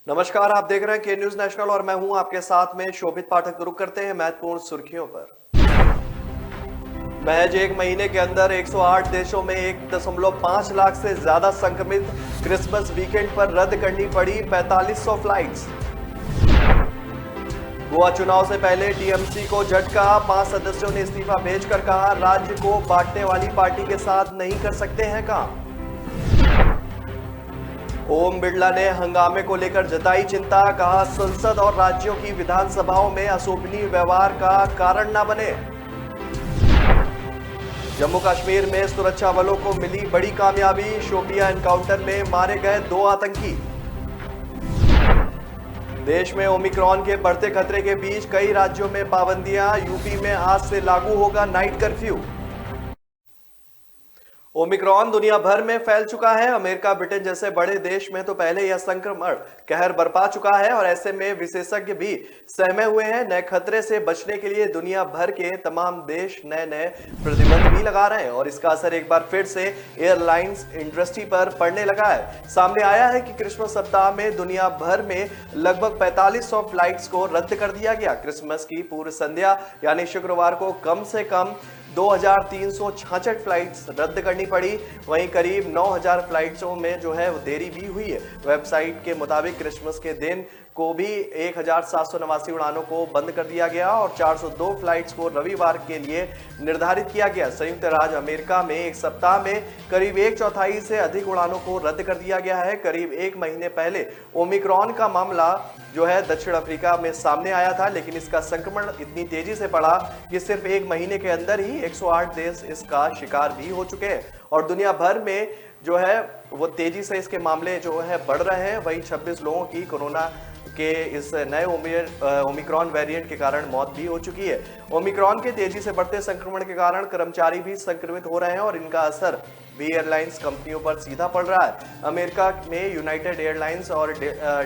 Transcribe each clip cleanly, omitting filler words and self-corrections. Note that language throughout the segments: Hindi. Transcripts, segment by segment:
नमस्कार, आप देख रहे हैं के न्यूज नेशनल और मैं हूं आपके साथ में शोभित पाठक। रुक करते हैं महत्वपूर्ण सुर्खियों पर। महज एक महीने के अंदर 108 देशों में 1.5 लाख से ज्यादा संक्रमित। क्रिसमस वीकेंड पर रद्द करनी पड़ी 4500 फ्लाइट्स। गोवा चुनाव से पहले टीएमसी को झटका, 5 सदस्यों ने इस्तीफा भेजकर कहा राज्य को बांटने वाली पार्टी के साथ नहीं कर सकते हैं काम। ओम बिरला ने हंगामे को लेकर जताई चिंता, कहा संसद और राज्यों की विधानसभाओं में अशोभनीय व्यवहार का कारण न बने। जम्मू कश्मीर में सुरक्षा बलों को मिली बड़ी कामयाबी, शोपियां एनकाउंटर में मारे गए 2 आतंकी। देश में ओमिक्रॉन के बढ़ते खतरे के बीच कई राज्यों में पाबंदियां, यूपी में आज से लागू होगा नाइट कर्फ्यू। ओमिक्रॉन दुनिया भर में फैल चुका है। अमेरिका, ब्रिटेन जैसे बड़े देश में तो पहले यह संक्रमण कहर बरपा चुका है और ऐसे में विशेषज्ञ भी सहमे हुए हैं। नए खतरे से बचने के लिए दुनिया भर के तमाम देश नए नए प्रतिबंध भी लगा रहे हैं और इसका असर एक बार फिर से एयरलाइंस इंडस्ट्री पर पड़ने लगा है। सामने आया है कि क्रिसमस सप्ताह में दुनिया भर में लगभग 4500 फ्लाइट्स को रद्द कर दिया गया। क्रिसमस की पूर्व संध्या यानी शुक्रवार को कम से कम 2366 फ्लाइट्स रद्द करनी पड़ी। वहीं करीब 9000 फ्लाइट्सों में जो है वो देरी भी हुई है। वेबसाइट के मुताबिक क्रिसमस के दिन को भी 1789 उड़ानों को बंद कर दिया गया और 402 फ्लाइट्स को रविवार के लिए निर्धारित किया गया। संयुक्त राज्य अमेरिका में एक सप्ताह में करीब 1/4 से अधिक उड़ानों को रद्द कर दिया गया है। करीब 1 महीने पहले ओमिक्रॉन का मामला जो है दक्षिण अफ्रीका में सामने आया था, लेकिन इसका संक्रमण इतनी तेजी से बढ़ा कि सिर्फ 1 महीने के अंदर ही 108 देश इसका शिकार भी हो चुके हैं और दुनिया भर में जो है वो तेजी से इसके मामले जो है बढ़ रहे हैं। वहीं 26 लोगों की कोरोना के इस नए ओमिक्रॉन वेरिएंट के कारण मौत भी हो चुकी है। ओमिक्रॉन के तेजी से बढ़ते संक्रमण के कारण कर्मचारी भी संक्रमित हो रहे हैं और इनका असर भी एयरलाइंस कंपनियों पर सीधा पड़ रहा है। अमेरिका में यूनाइटेड एयरलाइंस और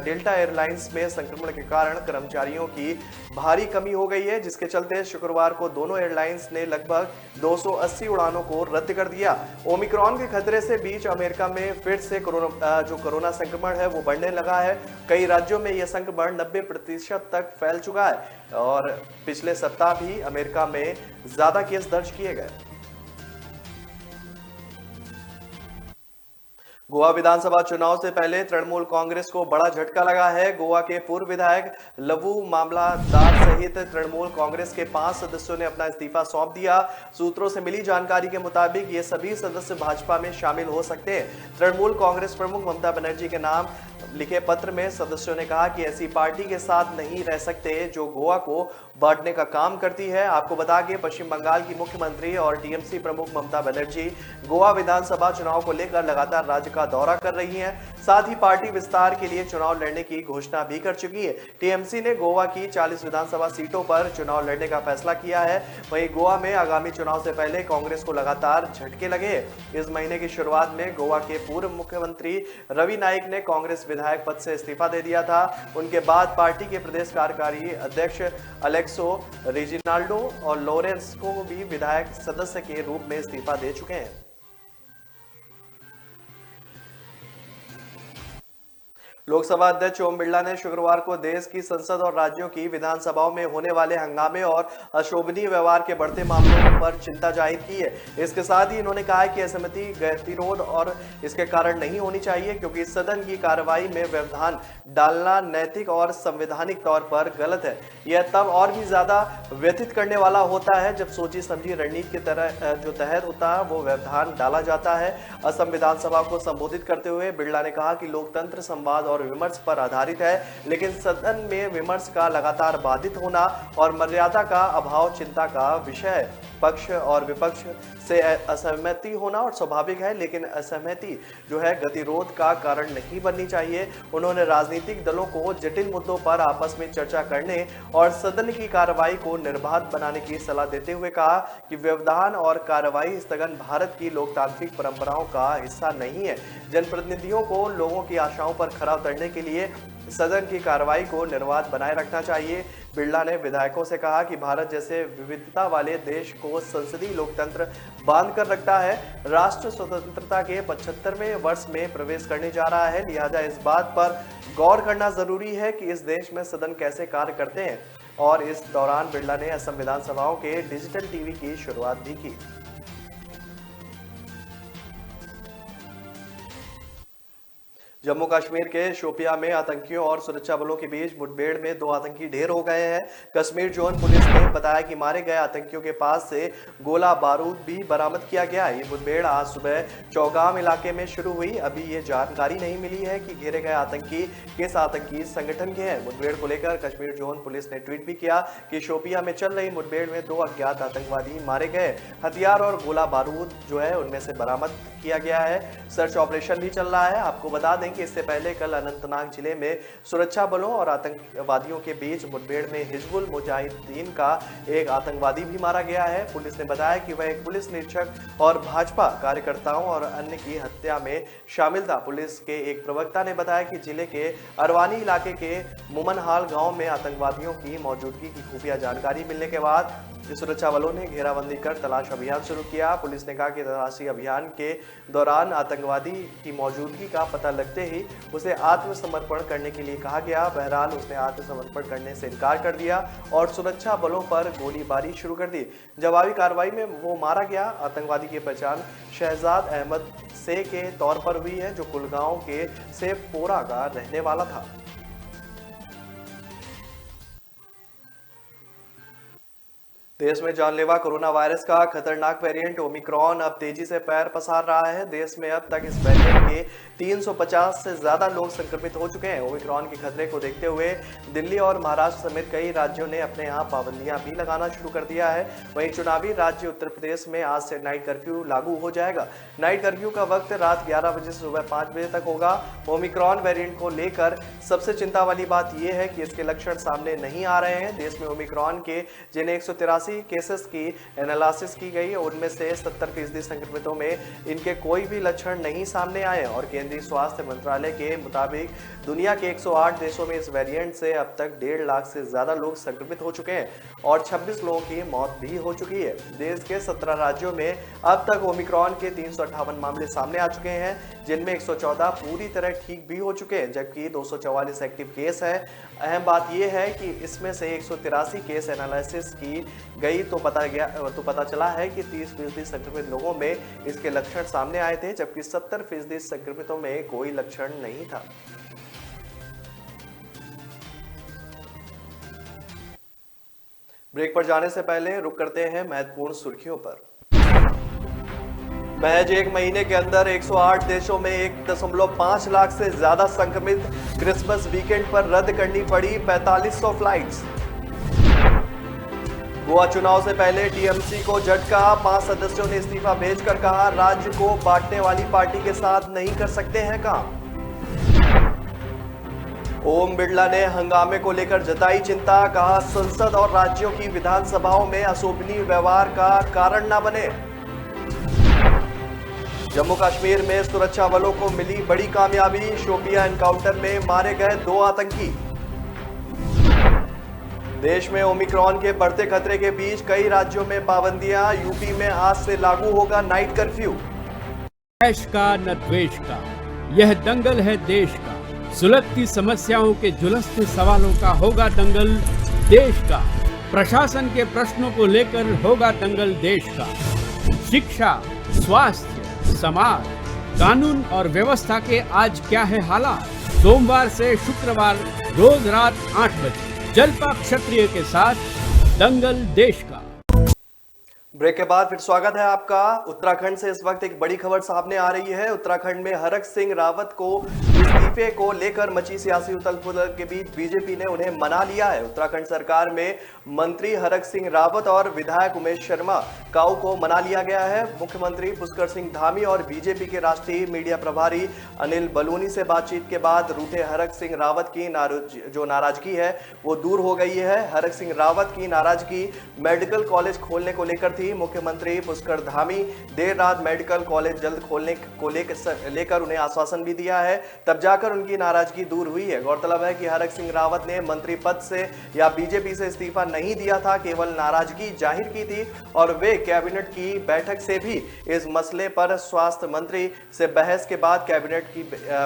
डेल्टा एयरलाइंस में संक्रमण के कारण कर्मचारियों की भारी कमी हो गई है, जिसके चलते शुक्रवार को दोनों एयरलाइंस ने लगभग 280 उड़ानों को रद्द कर दिया। ओमिक्रॉन के खतरे से बीच अमेरिका में फिर से कोरोना संक्रमण है वो बढ़ने लगा है। कई राज्यों में यह संक्रमण 90% तक फैल चुका है और पिछले सप्ताह भी अमेरिका में ज्यादा केस दर्ज किए गए। गोवा विधानसभा चुनाव से पहले तृणमूल कांग्रेस को बड़ा झटका लगा है। गोवा के पूर्व विधायक लवू मामलादार सहित तृणमूल कांग्रेस के 5 सदस्यों ने अपना इस्तीफा सौंप दिया। सूत्रों से मिली जानकारी के मुताबिक ये सभी सदस्य भाजपा में शामिल हो सकते हैं। तृणमूल कांग्रेस प्रमुख ममता बनर्जी के नाम लिखे पत्र में सदस्यों ने कहा कि ऐसी पार्टी के साथ नहीं रह सकते जो गोवा को बांटने का काम करती है। आपको बता के पश्चिम बंगाल की मुख्यमंत्री और टीएमसी प्रमुख ममता बनर्जी गोवा विधानसभा चुनाव को लेकर लगातार राज्य का दौरा कर रही हैं। साथ ही पार्टी विस्तार के लिए चुनाव लड़ने की घोषणा भी कर चुकी है। टीएमसी ने गोवा की 40 विधानसभा सीटों पर चुनाव लड़ने का फैसला किया है। वहीं गोवा में आगामी चुनाव से पहले कांग्रेस को लगातार झटके लगे। इस महीने की शुरुआत में गोवा के पूर्व मुख्यमंत्री रवि नाइक ने कांग्रेस विधायक पद से इस्तीफा दे दिया था। उनके बाद पार्टी के प्रदेश कार्यकारी अध्यक्ष अलेक्सो रेजिनाल्डो और लॉरेंस को भी विधायक सदस्य के रूप में इस्तीफा दे चुके हैं। लोकसभा अध्यक्ष ओम बिरला ने शुक्रवार को देश की संसद और राज्यों की विधानसभाओं में होने वाले हंगामे और अशोभनीय व्यवहार के बढ़ते मामलों पर चिंता जाहिर की है। इसके साथ ही इन्होंने कहा कि असहमति गतिरोध और इसके कारण नहीं होनी चाहिए, क्योंकि सदन की कार्रवाई में व्यवधान डालना नैतिक और संवैधानिक तौर पर गलत है। यह तब और भी ज्यादा व्यथित करने वाला होता है जब सोची समझी रणनीति के तरह जो तहत होता है वो व्यवधान डाला जाता है। असम विधानसभा को संबोधित करते हुए बिरला ने कहा कि लोकतंत्र संवाद और विमर्श पर आधारित है, लेकिन सदन में विमर्श का लगातार बाधित होना और मर्यादा का अभाव चिंता का विषय है। पक्ष और विपक्ष से असहमति होना और स्वाभाविक है, लेकिन असहमति जो है गतिरोध का कारण नहीं बननी चाहिए। उन्होंने राजनीतिक दलों को जटिल मुद्दों पर आपस में चर्चा करने और सदन की कार्रवाई को निर्बाध बनाने की सलाह देते हुए कहा कि व्यवधान और कार्रवाई स्थगन भारत की लोकतांत्रिक परंपराओं का हिस्सा नहीं है। जनप्रतिनिधियों को लोगों की आशाओं पर खरा उतरने के लिए सदन की कार्रवाई को निर्बाध बनाए रखना चाहिए। बिरला ने विधायकों से कहा कि भारत जैसे विविधता वाले देश को संसदीय लोकतंत्र बांध कर रखता है। राष्ट्र स्वतंत्रता के 75वें वर्ष में प्रवेश करने जा रहा है, लिहाजा इस बात पर गौर करना जरूरी है कि इस देश में सदन कैसे कार्य करते हैं। और इस दौरान बिरला ने असम विधानसभाओं के डिजिटल टीवी की शुरुआत भी की। जम्मू कश्मीर के शोपियां में आतंकियों और सुरक्षा बलों के बीच मुठभेड़ में 2 आतंकी ढेर हो गए हैं। कश्मीर जोन पुलिस ने बताया कि मारे गए आतंकियों के पास से गोला बारूद भी बरामद किया गया। ये मुठभेड़ आज सुबह चौगाम इलाके में शुरू हुई। अभी ये जानकारी नहीं मिली है कि घेरे गए आतंकी किस आतंकी संगठन के हैं। मुठभेड़ को लेकर कश्मीर जोन पुलिस ने ट्वीट भी किया कि शोपियां में चल रही मुठभेड़ में 2 अज्ञात आतंकवादी मारे गए। हथियार और गोला बारूद जो है उनमें से बरामद किया गया है। सर्च ऑपरेशन भी चल रहा है। आपको बता दें कि इससे पहले कल अनंतनाग जिले में सुरक्षा बलों और आतंकवादियों के बीच मुठभेड़ में हिजबुल मुजाहिदीन का एक आतंकवादी भी मारा गया है। पुलिस ने बताया कि वह एक पुलिस निरीक्षक और भाजपा कार्यकर्ताओं और अन्य की हत्या में शामिल था। पुलिस के एक प्रवक्ता ने बताया कि जिले के अरवानी इलाके के मुमनहाल गांव में आतंकवादियों की मौजूदगी की खुफिया जानकारी मिलने के बाद सुरक्षा बलों ने घेराबंदी कर तलाश अभियान शुरू किया। पुलिस ने कहा कि तलाशी अभियान के दौरान आतंकवादी की मौजूदगी का पता लगते ही उसे आत्मसमर्पण करने के लिए कहा गया। बहरहाल उसने आत्मसमर्पण करने से इनकार कर दिया और सुरक्षा बलों पर गोलीबारी शुरू कर दी। जवाबी कार्रवाई में वो मारा गया। आतंकवादी की पहचान शहजाद अहमद से के तौर पर हुई है, जो कुलगांव के सेफपोरा का रहने वाला था। देश में जानलेवा कोरोना वायरस का खतरनाक वेरिएंट ओमिक्रॉन अब तेजी से पैर पसार रहा है। देश में अब तक इस वेरिएंट के 350 से ज्यादा लोग संक्रमित हो चुके हैं। ओमिक्रॉन के खतरे को देखते हुए दिल्ली और महाराष्ट्र समेत कई राज्यों ने अपने यहाँ पाबंदियां भी लगाना शुरू कर दिया है। वहीं चुनावी राज्य उत्तर प्रदेश में आज से नाइट कर्फ्यू लागू हो जाएगा। नाइट कर्फ्यू का वक्त रात 11 बजे से सुबह 5 बजे तक होगा। ओमिक्रॉन वेरिएंट को लेकर सबसे चिंता वाली बात यह है कि इसके लक्षण सामने नहीं आ रहे हैं। देश में ओमिक्रॉन के जिन 183 केसेस की एनालिसिस की गई, उनमें से 70% संक्रमितों में इनके कोई भी लक्षण नहीं सामने आए और केंद्रीय स्वास्थ्य मंत्रालय के मुताबिक दुनिया के 108 देशों में इस वेरिएंट से अब तक 1.5 लाख से ज्यादा लोग संक्रमित हो चुके हैं और 26 लोगों की मौत भी हो चुकी है। देश के 17 राज्यों में अब तक ओमिक्रॉन के 358 मामले सामने आ चुके हैं, जिनमें 114 पूरी तरह ठीक भी हो चुके हैं, जबकि 244 एक्टिव केस है। अहम बात यह है कि इसमें से 183 केस एनालिसिस की गई तो पता चला है कि 30% संक्रमित लोगों में इसके लक्षण सामने आए थे, जबकि 70% संक्रमितों में कोई लक्षण नहीं था। ब्रेक पर जाने से पहले रुक करते हैं महत्वपूर्ण सुर्खियों पर। महज 1 महीने के अंदर 108 देशों में 1.5 लाख से ज्यादा संक्रमित। क्रिसमस वीकेंड पर रद्द करनी पड़ी 4500 फ्लाइट्स। गोवा चुनाव से पहले टीएमसी को झटका। 5 सदस्यों ने इस्तीफा भेजकर कहा, राज्य को बांटने वाली पार्टी के साथ नहीं कर सकते हैं काम। ओम बिरला ने हंगामे को लेकर जताई चिंता। कहा, संसद और राज्यों की विधानसभाओं में अशोभनीय व्यवहार का कारण न बने। जम्मू कश्मीर में सुरक्षा बलों को मिली बड़ी कामयाबी। शोपियां एनकाउंटर में मारे गए 2 आतंकी। देश में ओमिक्रॉन के बढ़ते खतरे के बीच कई राज्यों में पाबंदियां। यूपी में आज से लागू होगा नाइट कर्फ्यू। देश का न द्वेष का, यह दंगल है देश का। सुलगती समस्याओं के झुलसते सवालों का होगा दंगल देश का। प्रशासन के प्रश्नों को लेकर होगा दंगल देश का। शिक्षा, स्वास्थ्य, समाज, कानून और व्यवस्था के आज क्या है हालात। सोमवार से शुक्रवार रोज रात 8 बजे जलपा क्षत्रिय के साथ दंगल देश का। ब्रेक के बाद फिर स्वागत है आपका। उत्तराखंड से इस वक्त एक बड़ी खबर सामने आ रही है। उत्तराखंड में हरक सिंह रावत को इस्तीफे को लेकर मची सियासी उथल-पुथल के बीच बीजेपी ने उन्हें मना लिया है। उत्तराखंड सरकार में मंत्री हरक सिंह रावत और विधायक उमेश शर्मा काऊ को मना लिया गया है। मुख्यमंत्री पुष्कर सिंह धामी और बीजेपी के राष्ट्रीय मीडिया प्रभारी अनिल बलूनी से बातचीत के बाद रूठे हरक सिंह रावत की जो नाराजगी है वो दूर हो गई है। हरक सिंह रावत की नाराजगी मेडिकल कॉलेज खोलने को लेकर थी। मुख्यमंत्री पुष्कर धामी देर रात मेडिकल कॉलेज जल्द खोलने को लेकर उन्हें आश्वासन भी दिया है। तब जाकर जाकर उनकी नाराजगी दूर हुई है। गौरतलब है कि हरक सिंह रावत ने मंत्री पद से या बीजेपी से इस्तीफा नहीं दिया था, केवल नाराजगी जाहिर की थी और वे कैबिनेट की बैठक से भी इस मसले पर स्वास्थ्य मंत्री से बहस के बाद कैबिनेट की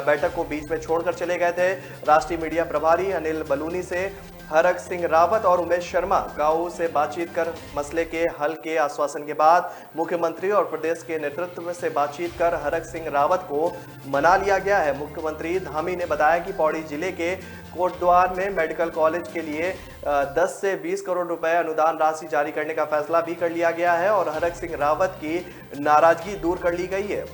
बैठक को बीच में छोड़कर चले गए थे। राष्ट्रीय मीडिया प्रभारी अनिल बलूनी से हरक सिंह रावत और उमेश शर्मा गांव से बातचीत कर मसले के हल के आश्वासन के बाद मुख्यमंत्री और प्रदेश के नेतृत्व से बातचीत कर हरक सिंह रावत को मना लिया गया है। मुख्यमंत्री धामी ने बताया कि पौड़ी जिले के कोटद्वार में मेडिकल कॉलेज के लिए 10 से 20 करोड़ रुपए अनुदान राशि जारी करने का फैसला भी कर लिया गया है और हरक सिंह रावत की नाराजगी दूर कर ली गई है।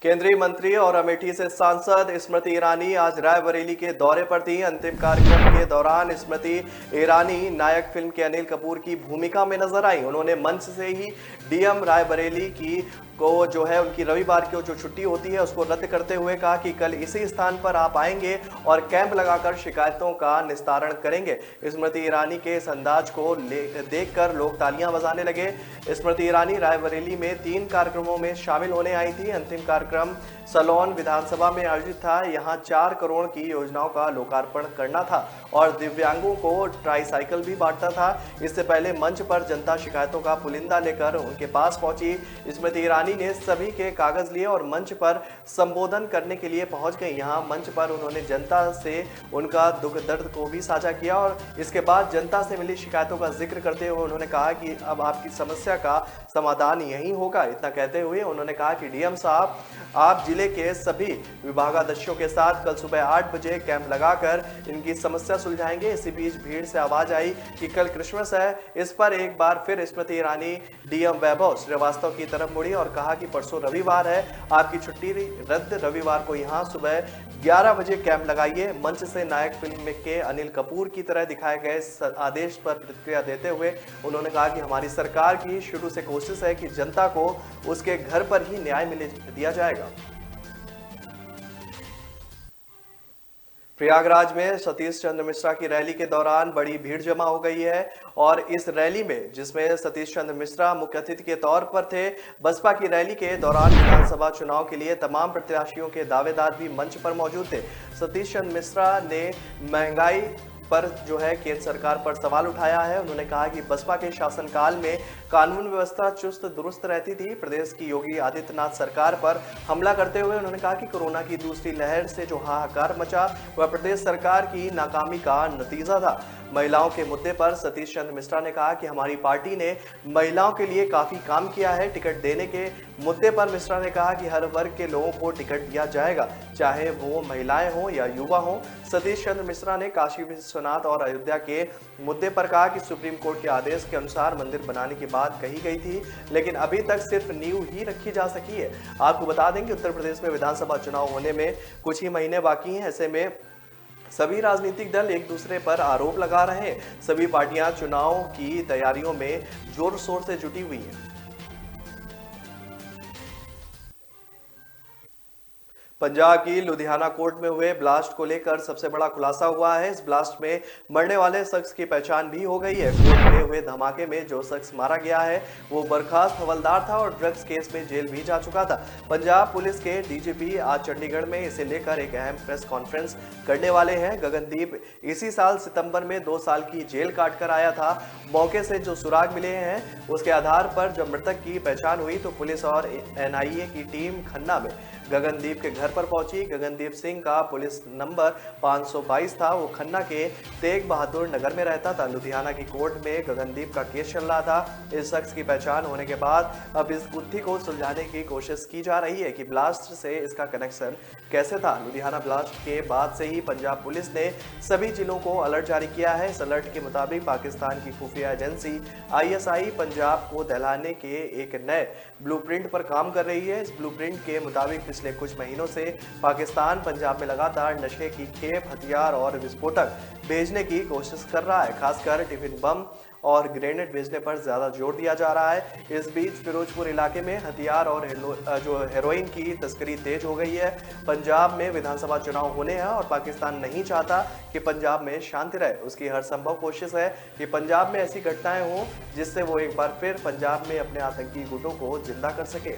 केंद्रीय मंत्री और अमेठी से सांसद स्मृति ईरानी आज रायबरेली के दौरे पर थी। अंतिम कार्यक्रम के दौरान स्मृति ईरानी नायक फिल्म के अनिल कपूर की भूमिका में नजर आई। उन्होंने मंच से ही डीएम रायबरेली की को जो है उनकी रविवार की जो छुट्टी होती है उसको रद्द करते हुए कहा कि कल इसी स्थान पर आप आएंगे और कैंप लगाकर शिकायतों का निस्तारण करेंगे। स्मृति ईरानी के इस अंदाज को देखकर लोग तालियां बजाने लगे। स्मृति ईरानी रायबरेली में 3 कार्यक्रमों में शामिल होने आई थी। अंतिम कार्यक्रम सलोन विधानसभा में आयोजित था। यहां 4 करोड़ की योजनाओं का लोकार्पण करना था और दिव्यांगों को ट्राईसाइकिल भी बांटना था। इससे पहले मंच पर जनता शिकायतों का पुलिंदा लेकर उनके पास पहुंची। स्मृति ईरानी ने सभी के कागज लिए और मंच पर संबोधन करने के लिए पहुंच गई। यहां मंच पर उन्होंने जनता से उनका दुख दर्द को भी साझा किया और इसके बाद जनता से मिली शिकायतों का जिक्र करते हुए उन्होंने कहा कि अब आपकी समस्या का समाधान यही होगा। इतना कहते हुए उन्होंने कहा कि डीएम साहब आप जिले के सभी विभागाध्यक्षों के साथ कल सुबह 8 बजे कैंप लगाकर इनकी समस्या सुलझाएंगे। इसी बीच भीड़ से आवाज आई कि कल क्रिसमस है। इस पर एक बार फिर स्मृति ईरानी डीएम वैभव श्रीवास्तव की तरफ मुड़ी और कहा कि परसों रविवार है, आपकी छुट्टी रद्द। रविवार को यहां सुबह 11 बजे कैंप लगाइए। मंच से नायक फिल्म के अनिल कपूर की तरह दिखाए गए आदेश पर प्रतिक्रिया देते हुए उन्होंने कहा कि हमारी सरकार की शुरू से कोशिश है कि जनता को उसके घर पर ही न्याय दिया जाएगा। प्रयागराज में सतीश चंद्र मिश्रा की रैली के दौरान बड़ी भीड़ जमा हो गई है और इस रैली में जिसमें सतीश चंद्र मिश्रा मुख्य अतिथि के तौर पर थे, बसपा की रैली के दौरान विधानसभा चुनाव के लिए तमाम प्रत्याशियों के दावेदार भी मंच पर मौजूद थे। सतीश चंद्र मिश्रा ने महंगाई पर जो है केंद्र सरकार पर सवाल उठाया है। उन्होंने कहा कि बसपा के शासनकाल में कानून व्यवस्था चुस्त दुरुस्त रहती थी। प्रदेश की योगी आदित्यनाथ सरकार पर हमला करते हुए उन्होंने कहा कि कोरोना की दूसरी लहर से जो हाहाकार मचा वह प्रदेश सरकार की नाकामी का नतीजा था। महिलाओं के मुद्दे पर सतीश चंद्र मिश्रा ने कहा कि हमारी पार्टी ने महिलाओं के लिए काफी काम किया है। टिकट देने के मुद्दे पर मिश्रा ने कहा कि हर वर्ग के लोगों को टिकट दिया जाएगा, चाहे वो महिलाएं हों या युवा हों। सतीश चंद्र मिश्रा ने काशी विश्वनाथ और अयोध्या के मुद्दे पर कहा कि सुप्रीम कोर्ट के आदेश के अनुसार मंदिर बनाने की बात कही गई थी, लेकिन अभी तक सिर्फ नींव ही रखी जा सकी है। आपको बता दें कि उत्तर प्रदेश में विधानसभा चुनाव होने में कुछ ही महीने बाकी हैं। ऐसे में सभी राजनीतिक दल एक दूसरे पर आरोप लगा रहे हैं। सभी पार्टियां चुनाव की तैयारियों में जोर शोर से जुटी हुई हैं। पंजाब की लुधियाना कोर्ट में हुए ब्लास्ट को लेकर सबसे बड़ा खुलासा हुआ है। इस ब्लास्ट में मरने वाले शख्स की पहचान भी हो गई है। कोर्ट में हुए धमाके में जो शख्स मारा गया है वो बर्खास्त हवलदार था और ड्रग्स केस में जेल भी जा चुका था। पंजाब पुलिस के डीजीपी आज चंडीगढ़ में इसे लेकर एक अहम प्रेस कॉन्फ्रेंस करने वाले हैं। गगनदीप इसी साल सितंबर में 2 साल की जेल काट कर आया था। मौके से जो सुराग मिले हैं उसके आधार पर जब मृतक की पहचान हुई तो पुलिस और एनआईए की टीम खन्ना में गगनदीप के घर पर पहुंची। गगनदीप सिंह का पुलिस नंबर 522 था। वो खन्ना के तेग बहादुर नगर में रहता था। लुधियाना की कोर्ट में गगनदीप का केस चल रहा था। इस शख्स की पहचान होने के बाद अब इस गुत्थी को सुलझाने की कोशिश की जा रही है कि ब्लास्ट से इसका कनेक्शन कैसे था। लुधियाना ब्लास्ट के बाद से ही पंजाब पुलिस ने सभी जिलों को अलर्ट जारी किया है। इस अलर्ट के मुताबिक पाकिस्तान की खुफिया एजेंसी ISI पंजाब को दहलाने के एक नए ब्लूप्रिंट पर काम कर रही है। इस ब्लूप्रिंट के मुताबिक पिछले कुछ महीनों से पाकिस्तान पंजाब में लगातार नशे की खेप, हथियार और विस्फोटक भेजने की कोशिश कर रहा है। खासकर टिफिन बम और ग्रेनेड भेजने पर ज्यादा जोर दिया जा रहा है। इस बीच फिरोजपुर इलाके में हथियार और हेरोइन की तस्करी तेज हो गई है। पंजाब में विधानसभा चुनाव होने हैं और पाकिस्तान नहीं चाहता कि पंजाब में शांति रहे। उसकी हर संभव कोशिश है कि पंजाब में ऐसी घटनाएं हों जिससे वो एक बार फिर पंजाब में अपने आतंकी गुटों को जिंदा कर सके।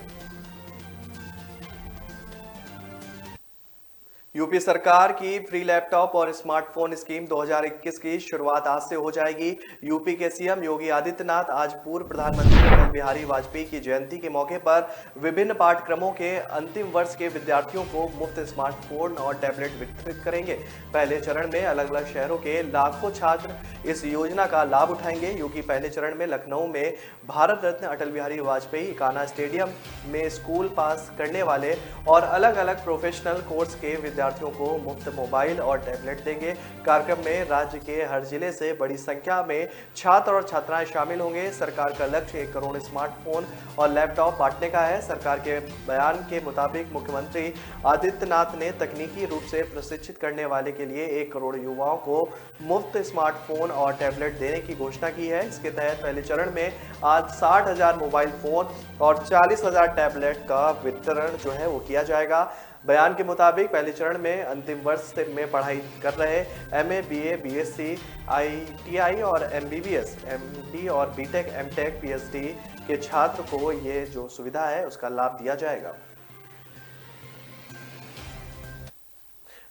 यूपी सरकार की फ्री लैपटॉप और स्मार्टफोन स्कीम 2021 की शुरुआत आज से हो जाएगी। यूपी के सीएम योगी आदित्यनाथ आज पूर्व प्रधानमंत्री अटल बिहारी वाजपेयी की जयंती के मौके पर विभिन्न पाठ्यक्रमों के अंतिम वर्ष के विद्यार्थियों को मुफ्त स्मार्टफोन और टैबलेट वितरित करेंगे। पहले चरण में अलग अलग शहरों के लाखों छात्र इस योजना का लाभ उठाएंगे। योगी पहले चरण में लखनऊ में भारत रत्न अटल बिहारी वाजपेयी इकाना स्टेडियम में स्कूल पास करने वाले और अलग अलग प्रोफेशनल कोर्स के विद्यार्थियों को मुफ्त मोबाइल और टैबलेट देंगे। कार्यक्रम में राज्य के हर जिले से बड़ी संख्या में छात्र और छात्राएं शामिल होंगे। सरकार का लक्ष्य 1 करोड़ स्मार्टफोन और लैपटॉप बांटने का है। सरकार के बयान के मुताबिक मुख्यमंत्री आदित्यनाथ ने तकनीकी रूप से प्रशिक्षित करने वाले के लिए 1 करोड़ युवाओं को मुफ्त स्मार्टफोन और टैबलेट देने की घोषणा की है। इसके तहत पहले चरण में आज 60,000 मोबाइल फोन और 40,000 टैबलेट का वितरण जो है वो किया जाएगा। बयान के मुताबिक पहले चरण में अंतिम वर्ष में पढ़ाई कर रहे एमए, बीए, बीएससी, आईटीआई और एमबीबीएस, एमडी और बीटेक, एमटेक, पीएचडी के छात्र को ये जो सुविधा है उसका लाभ दिया जाएगा।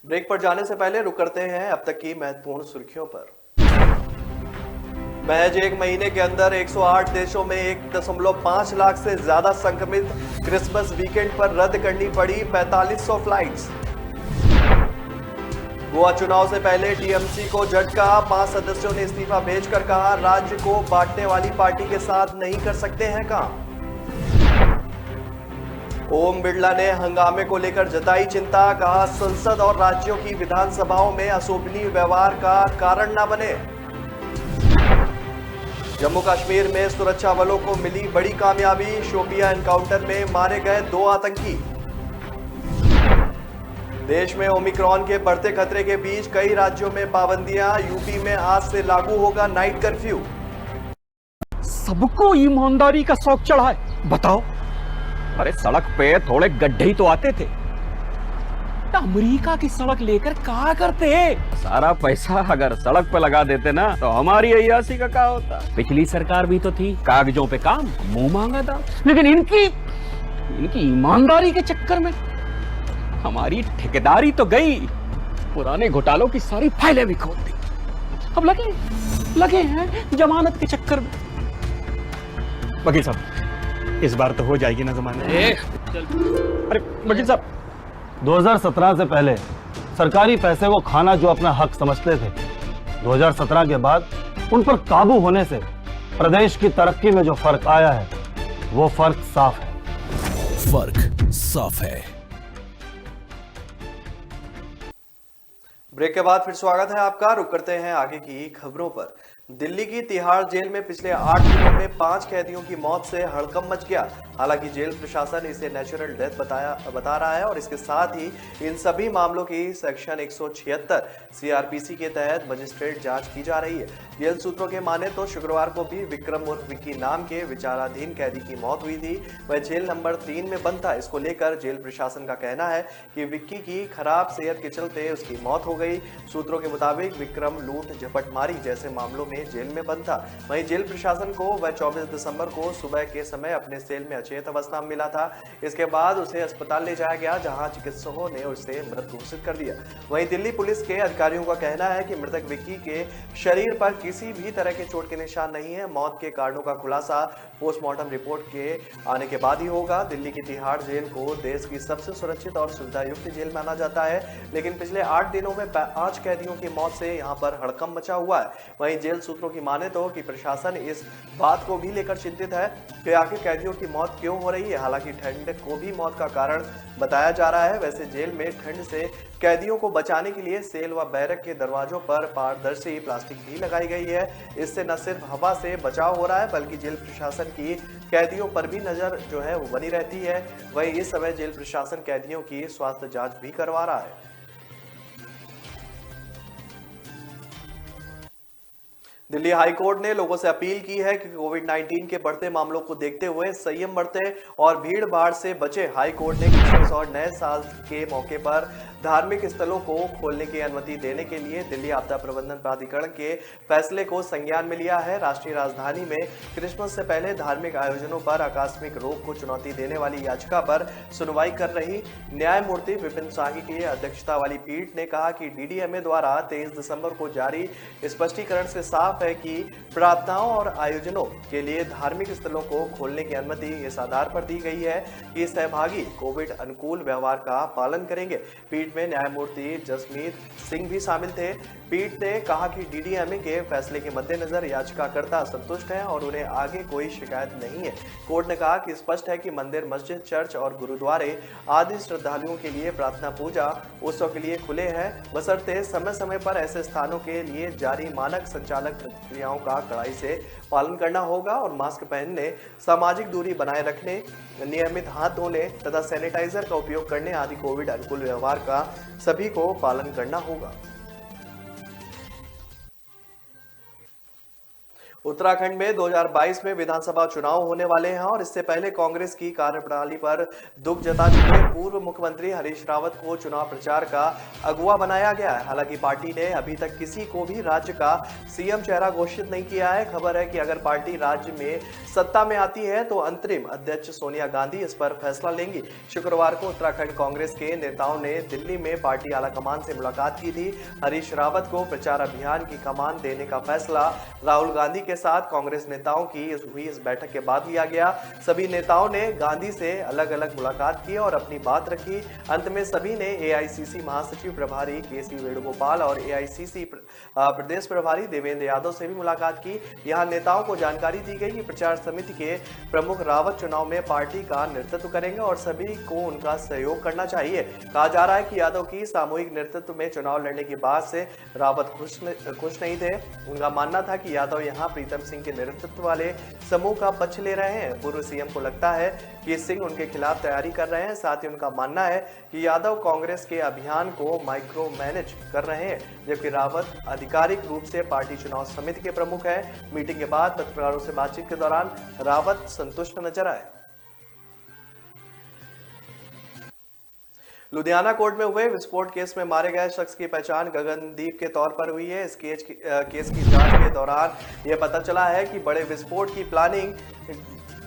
ब्रेक पर जाने से पहले रुक करते हैं अब तक की महत्वपूर्ण सुर्खियों पर। महज एक महीने के अंदर 108 देशों में 1.5 लाख से ज्यादा संक्रमित। क्रिसमस वीकेंड पर रद्द करनी पड़ी 4500 फ्लाइट्स। गोवा चुनाव से पहले टीएमसी को झटका। 5 सदस्यों ने इस्तीफा भेजकर कहा राज्य को बांटने वाली पार्टी के साथ नहीं कर सकते हैं काम। ओम बिरला ने हंगामे को लेकर जताई चिंता। कहा संसद और राज्यों की विधानसभाओं में अशोभनीय व्यवहार का कारण न बने। जम्मू कश्मीर में सुरक्षा बलों को मिली बड़ी कामयाबी। शोपिया एनकाउंटर में मारे गए 2 आतंकी। देश में ओमिक्रॉन के बढ़ते खतरे के बीच कई राज्यों में पाबंदियां। यूपी में आज से लागू होगा नाइट कर्फ्यू। सबको ईमानदारी का शौक चढ़ा है। बताओ, अरे सड़क पे थोड़े गड्ढे ही तो आते थे, अमेरिका की सड़क लेकर क्या करते हैं? सारा पैसा अगर सड़क पे लगा देते ना तो हमारी अय्यासी का क्या होता। पिछली सरकार भी तो थी, कागजों पे काम, मुंह मांगा था। लेकिन इनकी ईमानदारी के चक्कर में हमारी ठेकेदारी तो गई, पुराने घोटालों की सारी फाइलें भी खोल दी। अब लगे हैं जमानत के चक्कर में। वकील साहब, इस बार तो हो जाएगी ना जमानत। अरे वकील साहब, 2017 से पहले सरकारी पैसे को खाना जो अपना हक समझते थे, 2017 के बाद उन पर काबू होने से प्रदेश की तरक्की में जो फर्क आया है वो फर्क साफ है। फर्क साफ है। ब्रेक के बाद फिर स्वागत है आपका। रुक करते हैं आगे की खबरों पर। दिल्ली की तिहाड़ जेल में पिछले 8 दिनों में 5 कैदियों की मौत से हड़कंप मच गया। हालांकि जेल प्रशासन इसे नेचुरल डेथ बता रहा है और इसके साथ ही इन सभी मामलों की सेक्शन 176 सीआरपीसी के तहत मजिस्ट्रेट जांच की जा रही है। जेल सूत्रों के माने तो शुक्रवार को भी विक्रम उर्फ विक्की नाम के विचाराधीन कैदी की मौत हुई थी। वह जेल नंबर 3 में बंद था। इसको लेकर जेल प्रशासन का कहना है कि विक्की की खराब सेहत के चलते उसकी मौत हो गई। सूत्रों के मुताबिक विक्रम लूट झपटमारी जैसे मामलों में जेल में बंद था। वहीं जेल प्रशासन को वह 24 दिसंबर को सुबह के समय अपने सेल में अचेत अवस्था में मिला था। इसके बाद उसे अस्पताल ले जाया गया, जहां चिकित्सकों ने उसे मृत घोषित कर दिया। वहीं दिल्ली पुलिस के अधिकारियों का कहना है कि मृतक विक्की के शरीर पर किसी भी तरह के चोट के निशान नहीं है। मौत के कारणों का खुलासा पोस्टमार्टम रिपोर्ट के आने के बाद ही होगा। दिल्ली की तिहाड़ जेल को देश की सबसे सुरक्षित और सुविधायुक्त जेल माना जाता है, लेकिन पिछले 8 दिनों में 5 कैदियों की मौत से यहां पर हड़कंप मचा हुआ है। वहीं जेल सूत्रों की माने तो कि प्रशासन इस बात को भी लेकर चिंतित है कि आखिर कैदियों की मौत क्यों हो रही है। हालांकि ठंड को भी मौत का कारण बताया जा रहा है। वैसे जेल में ठंड से कैदियों को बचाने के लिए सेल व बैरक के दरवाजों पर पारदर्शी प्लास्टिक भी लगाई गई है। इससे न सिर्फ हवा से बचाव हो रहा है बल्कि जेल प्रशासन की कैदियों पर भी नजर जो है वो बनी रहती है। वहीं इस समय जेल प्रशासन कैदियों की स्वास्थ्य जांच भी करवा रहा है। दिल्ली हाई कोर्ट ने लोगों से अपील की है कि कोविड-19 के बढ़ते मामलों को देखते हुए संयम बरतें और भीड़ भाड़ से बचें। हाई कोर्ट ने क्रिसमस और नए साल के मौके पर धार्मिक स्थलों को खोलने की अनुमति देने के लिए दिल्ली आपदा प्रबंधन प्राधिकरण के फैसले को संज्ञान में लिया है। राष्ट्रीय राजधानी में क्रिसमस से पहले धार्मिक आयोजनों पर आकस्मिक रोक को चुनौती देने वाली याचिका पर सुनवाई कर रही न्यायमूर्ति विपिन शाही की अध्यक्षता वाली पीठ ने कहा कि डीडीएमए द्वारा 23 दिसंबर को जारी स्पष्टीकरण से साफ है कि प्रार्थनाओं और आयोजनों के लिए धार्मिक स्थलों को खोलने की अनुमति इस आधार पर दी गई है कि सहभागी कोविड अनुकूल व्यवहार का पालन करेंगे। पीठ में न्यायमूर्ति जसमीत सिंह भी शामिल थे। पीठ ने कहा कि डीडीएमए के फैसले के मद्देनजर याचिकाकर्ता संतुष्ट हैं और उन्हें आगे कोई शिकायत नहीं है। कोर्ट ने कहा कि स्पष्ट है कि मंदिर, मस्जिद, चर्च और गुरुद्वारे आदि श्रद्धालुओं के लिए प्रार्थना पूजा उत्सव के लिए खुले हैं, बशर्ते समय समय पर ऐसे स्थानों के लिए जारी मानक संचालक प्रक्रियाओं का कड़ाई से पालन करना होगा और मास्क पहनने, सामाजिक दूरी बनाए रखने, नियमित हाथ धोने तथा सैनिटाइजर का उपयोग करने आदि कोविड अनुकूल व्यवहार का सभी को पालन करना होगा। उत्तराखंड में 2022 में विधानसभा चुनाव होने वाले हैं और इससे पहले कांग्रेस की कार्यप्रणाली पर दुख जता चुके पूर्व मुख्यमंत्री हरीश रावत को चुनाव प्रचार का अगुवा बनाया गया है। हालांकि पार्टी ने अभी तक किसी को भी राज्य का सीएम चेहरा घोषित नहीं किया है। खबर है कि अगर पार्टी राज्य में सत्ता में आती है तो अंतरिम अध्यक्ष सोनिया गांधी इस पर फैसला लेंगी। शुक्रवार को उत्तराखंड कांग्रेस के नेताओं ने दिल्ली में पार्टी आलाकमान से मुलाकात की थी। हरीश रावत को प्रचार अभियान की कमान देने का फैसला राहुल गांधी के साथ कांग्रेस नेताओं की हुई इस बैठक के बाद लिया गया। सभी नेताओं ने गांधी से अलग अलग मुलाकात की और अपनी बात रखी। अंत में सभी ने एआईसीसी महासचिव प्रभारी केसी वेणुगोपाल और एआईसीसी प्रदेश प्रभारी देवेंद्र यादव से भी मुलाकात की। यहां नेताओं को जानकारी दी गई कि प्रचार समिति के प्रमुख रावत चुनाव में पार्टी का नेतृत्व करेंगे और सभी को उनका सहयोग करना चाहिए। कहा जा रहा है कि यादव की सामूहिक नेतृत्व में चुनाव लड़ने की बात से रावत खुश नहीं थे। उनका मानना था कि यादव यहां प्रीतम सिंह के नेतृत्व वाले समूह का पक्ष ले रहे हैं। पूर्व सीएम को लगता है कि सिंह उनके खिलाफ तैयारी कर रहे हैं। साथ ही उनका मानना है कि यादव कांग्रेस के अभियान को माइक्रो मैनेज कर रहे हैं, जबकि रावत आधिकारिक रूप से पार्टी चुनाव समिति के प्रमुख हैं। मीटिंग के बाद पत्रकारों से बातचीत के दौरान रावत संतुष्ट नजर आए। लुधियाना कोर्ट में हुए विस्फोट केस में मारे गए शख्स की पहचान गगनदीप के तौर पर हुई है। इस केस की जांच के दौरान यह पता चला है कि बड़े विस्फोट की प्लानिंग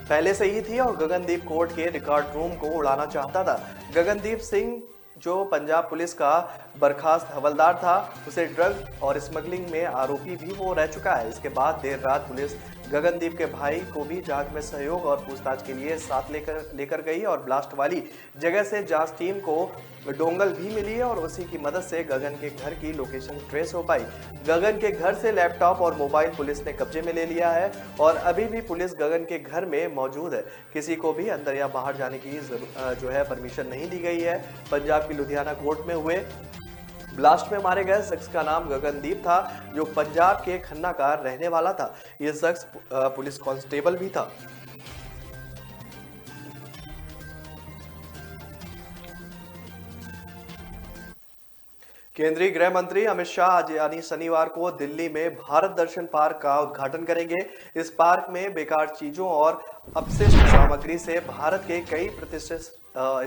पहले से ही थी और गगनदीप कोर्ट के रिकॉर्ड रूम को उड़ाना चाहता था। गगनदीप सिंह जो पंजाब पुलिस का बर्खास्त हवलदार था, उसे ड्रग और स्मगलिंग में आरोपी भी वो रह चुका है। इसके बाद देर रात पुलिस गगनदीप के भाई को भी जांच में सहयोग और पूछताछ के लिए साथ लेकर गई और ब्लास्ट वाली जगह से जांच टीम को डोंगल भी मिली है और उसी की मदद से गगन के घर की लोकेशन ट्रेस हो पाई। गगन के घर से लैपटॉप और मोबाइल पुलिस ने कब्जे में ले लिया है और अभी भी पुलिस गगन के घर में मौजूद है। किसी को भी अंदर या बाहर जाने की परमिशन नहीं दी गई है। पंजाब की लुधियाना कोर्ट में हुए ब्लास्ट में मारे गए शख्स का नाम गगनदीप था, जो पंजाब के खन्ना का रहने वाला था। यह शख्स पुलिस कांस्टेबल भी था। केंद्रीय गृह मंत्री अमित शाह आज यानी शनिवार को दिल्ली में भारत दर्शन पार्क का उद्घाटन करेंगे। इस पार्क में बेकार चीजों और अपशिष्ट सामग्री से भारत के कई प्रतिष्ठित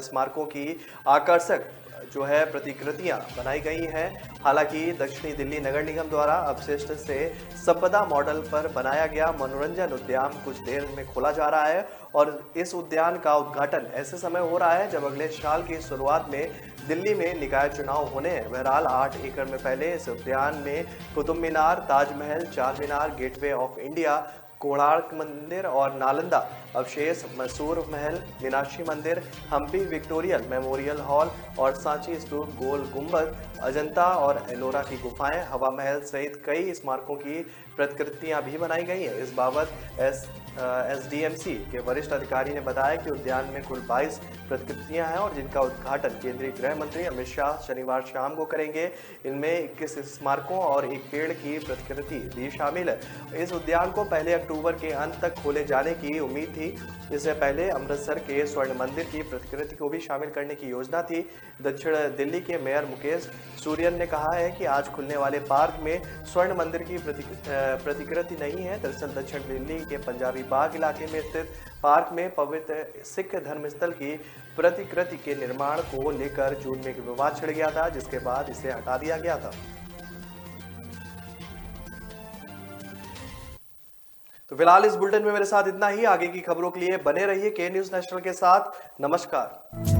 स्मारकों की आकर्षक प्रतिकृतियां बनाई गई हैं। हालांकि दक्षिणी दिल्ली नगर निगम द्वारा अपशिष्ट से संपदा मॉडल पर बनाया गया मनोरंजन उद्यान कुछ देर में खोला जा रहा है और इस उद्यान का उद्घाटन ऐसे समय हो रहा है जब अगले साल की शुरुआत में दिल्ली में निकाय चुनाव होने हैं। बहरहाल 8 एकड़ में फैले इस उद्यान में कुतुब मीनार, ताजमहल, चार मीनार, गेटवे ऑफ इंडिया, कोणार्क मंदिर और नालंदा अवशेष, मैसूर महल, मीनाक्षी मंदिर, हम्पी विक्टोरियल मेमोरियल हॉल और सांची स्तूप, गोल गुंबद, अजंता और एलोरा की गुफाएं, हवा महल सहित कई स्मारकों की प्रतिकृतियां भी बनाई गई हैं। इस बाबत एसडीएमसी के वरिष्ठ अधिकारी ने बताया कि उद्यान में कुल 22 प्रतिकृतियां हैं और जिनका उद्घाटन केंद्रीय गृह मंत्री अमित शाह शनिवार शाम को करेंगे। इनमें 21 स्मारकों और एक पेड़ की प्रतिकृति भी शामिल है। इस उद्यान को पहले अक्टूबर के अंत तक खोले जाने की उम्मीद थी, थी। इससे पहले अमृतसर के स्वर्ण मंदिर की प्रतिकृति को भी शामिल करने की योजना थी। दक्षिण दिल्ली के मेयर मुकेश सूर्यन ने कहा है कि आज खुलने वाले पार्क में स्वर्ण मंदिर की प्रतिकृति नहीं है। दरअसल दक्षिण दिल्ली के पंजाबी बाग इलाके में स्थित पार्क में पवित्र सिख धर्मस्थल की प्रतिकृति के निर्माण को लेकर जून में एक विवाद छिड़ गया था, जिसके बाद इसे हटा दिया गया था। तो फिलहाल इस बुलेटिन में मेरे साथ इतना ही। आगे की खबरों के लिए बने रहिए के न्यूज़ नेशनल के साथ। नमस्कार।